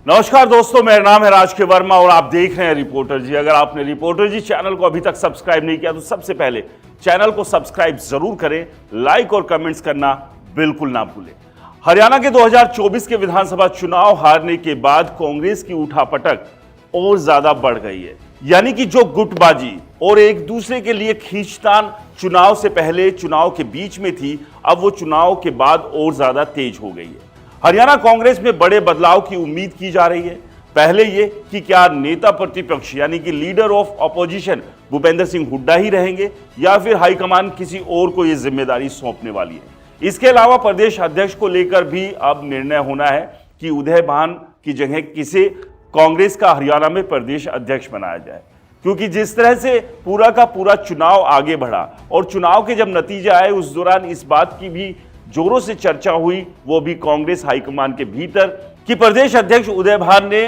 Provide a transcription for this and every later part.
नमस्कार दोस्तों, मेरा नाम है राज के वर्मा और आप देख रहे हैं रिपोर्टर जी। अगर आपने रिपोर्टर जी चैनल को अभी तक सब्सक्राइब नहीं किया तो सबसे पहले चैनल को सब्सक्राइब जरूर करें, लाइक और कमेंट्स करना बिल्कुल ना भूलें। हरियाणा के 2024 के विधानसभा चुनाव हारने के बाद कांग्रेस की उठापटक और ज्यादा बढ़ गई है। यानी कि जो गुटबाजी और एक दूसरे के लिए खींचतान चुनाव से पहले, चुनाव के बीच में थी, अब वो चुनाव के बाद और ज्यादा तेज हो गई है। हरियाणा कांग्रेस में बड़े बदलाव की उम्मीद की जा रही है। पहले ये कि क्या नेता प्रतिपक्ष यानी कि leader of opposition Bhupendra Singh Hooda ही रहेंगे या फिर हाईकमान किसी और को ये जिम्मेदारी सौंपने वाली है। इसके अलावा प्रदेश अध्यक्ष को लेकर भी अब निर्णय होना है कि उदय भान की जगह किसे कांग्रेस का हरियाणा में प्रदेश अध्यक्ष बनाया जाए, क्योंकि जिस तरह से पूरा का पूरा चुनाव आगे बढ़ा और चुनाव के जब नतीजे आए उस दौरान इस बात की भी जोरों से चर्चा हुई, वो भी कांग्रेस हाईकमान के भीतर, कि प्रदेश अध्यक्ष उदय भान ने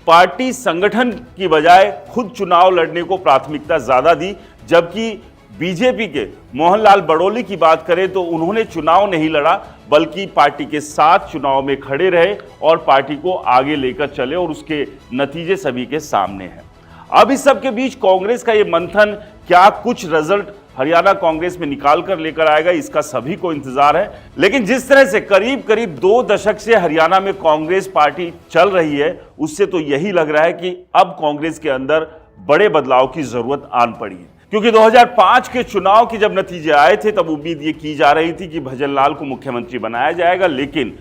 पार्टी संगठन की बजाय खुद चुनाव लड़ने को प्राथमिकता ज्यादा दी। जबकि बीजेपी के मोहनलाल बड़ोली की बात करें तो उन्होंने चुनाव नहीं लड़ा, बल्कि पार्टी के साथ चुनाव में खड़े रहे और पार्टी को आगे लेकर चले और उसके नतीजे सभी के सामने हैं। अब इस सब के बीच कांग्रेस का ये मंथन क्या कुछ रिजल्ट हरियाणा कांग्रेस में निकाल कर लेकर आएगा, इसका सभी को इंतजार है। लेकिन जिस तरह से करीब करीब 2 दशक से हरियाणा में कांग्रेस पार्टी चल रही है, उससे तो यही लग रहा है कि अब कांग्रेस के अंदर बड़े बदलाव की जरूरत आन पड़ी है। क्योंकि 2005 के चुनाव के जब नतीजे आए थे तब उम्मीद ये की जा रही थी कि भजन लाल को मुख्यमंत्री बनाया जाएगा, लेकिन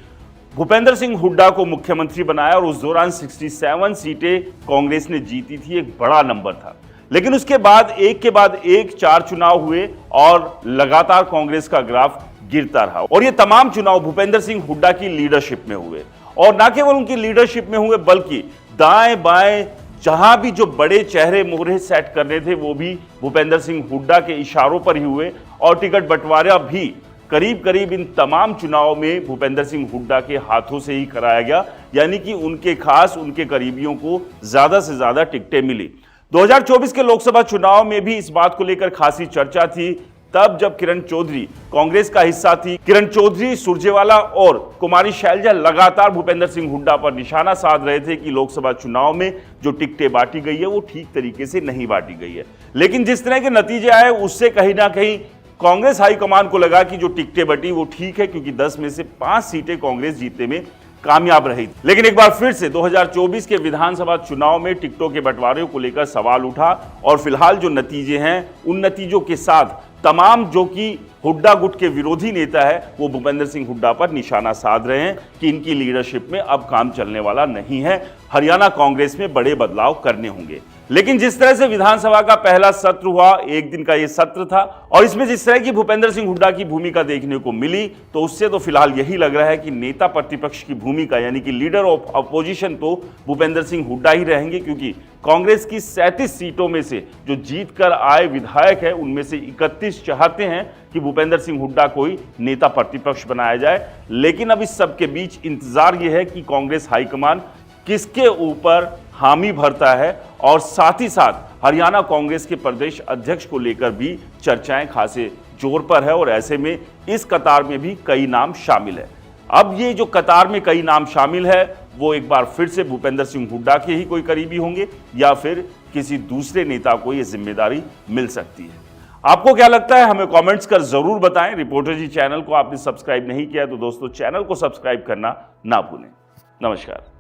भूपेंद्र सिंह हुड्डा को मुख्यमंत्री बनाया और उस दौरान 67 सीटें कांग्रेस ने जीती थी, एक बड़ा नंबर था। लेकिन उसके बाद एक के बाद एक 4 चुनाव हुए और लगातार कांग्रेस का ग्राफ गिरता रहा और ये तमाम चुनाव भूपेंद्र सिंह हुड्डा की लीडरशिप में हुए। और ना केवल उनकी लीडरशिप में हुए, बल्कि दाएं बाएं जहां भी जो बड़े चेहरे मोहरे सेट करने थे वो भी भूपेंद्र सिंह हुड्डा के इशारों पर ही हुए और टिकट बंटवारा भी करीब करीब इन तमाम चुनाव में भूपेंद्र सिंह हुड्डा के हाथों से ही कराया गया। यानी कि उनके खास, उनके करीबियों को ज्यादा से ज्यादा टिकटें मिली। 2024 के लोकसभा चुनाव में भी इस बात को लेकर खासी चर्चा थी, तब जब किरण चौधरी कांग्रेस का हिस्सा थी। किरण चौधरी, सुरजेवाला और कुमारी शैलजा लगातार भूपेंद्र सिंह हुड्डा पर निशाना साध रहे थे कि लोकसभा चुनाव में जो टिकटें बांटी गई है वो ठीक तरीके से नहीं बांटी गई है। लेकिन जिस तरह के नतीजे आए उससे कहीं ना कहीं कांग्रेस हाईकमान को लगा कि जो टिकटें बटी वो ठीक है, क्योंकि 10 में से 5 सीटें कांग्रेस जीतने में कामयाब रही। लेकिन एक बार फिर से 2024 के विधानसभा चुनाव में टिकटों के बंटवारे को लेकर सवाल उठा और फिलहाल जो नतीजे हैं उन नतीजों के साथ तमाम जो कि हुड्डा गुट के विरोधी नेता है वो भूपेंद्र सिंह हुड्डा पर निशाना साध रहे हैं कि इनकी लीडरशिप में अब काम चलने वाला नहीं है, हरियाणा कांग्रेस में बड़े बदलाव करने होंगे। लेकिन जिस तरह से विधानसभा का पहला सत्र हुआ, एक दिन का यह सत्र था और इसमें जिस तरह की भूपेंद्र सिंह हुड्डा की भूमिका देखने को मिली, तो उससे तो फिलहाल यही लग रहा है कि नेता प्रतिपक्ष की भूमिका यानी कि लीडर ऑफ अपोजिशन तो भूपेंद्र सिंह हुड्डा ही रहेंगे, क्योंकि कांग्रेस की 37 सीटों में से जो जीत कर आए विधायक है उनमें से 31 चाहते हैं कि भूपेंद्र सिंह हुड्डा को ही नेता प्रतिपक्ष बनाया जाए। लेकिन अब इस सब के बीच इंतजार यह है कि कांग्रेस हाईकमान किसके ऊपर हामी भरता है और साथ ही साथ हरियाणा कांग्रेस के प्रदेश अध्यक्ष को लेकर भी चर्चाएं खासे जोर पर है और ऐसे में इस कतार में भी कई नाम शामिल है। अब ये जो कतार में कई नाम शामिल है वो एक बार फिर से भूपेंद्र सिंह हुड्डा के ही कोई करीबी होंगे या फिर किसी दूसरे नेता को ये जिम्मेदारी मिल सकती है। आपको क्या लगता है हमें कमेंट्स कर जरूर बताएं। रिपोर्टर जी चैनल को आपने सब्सक्राइब नहीं किया तो दोस्तों चैनल को सब्सक्राइब करना ना भूलें। नमस्कार।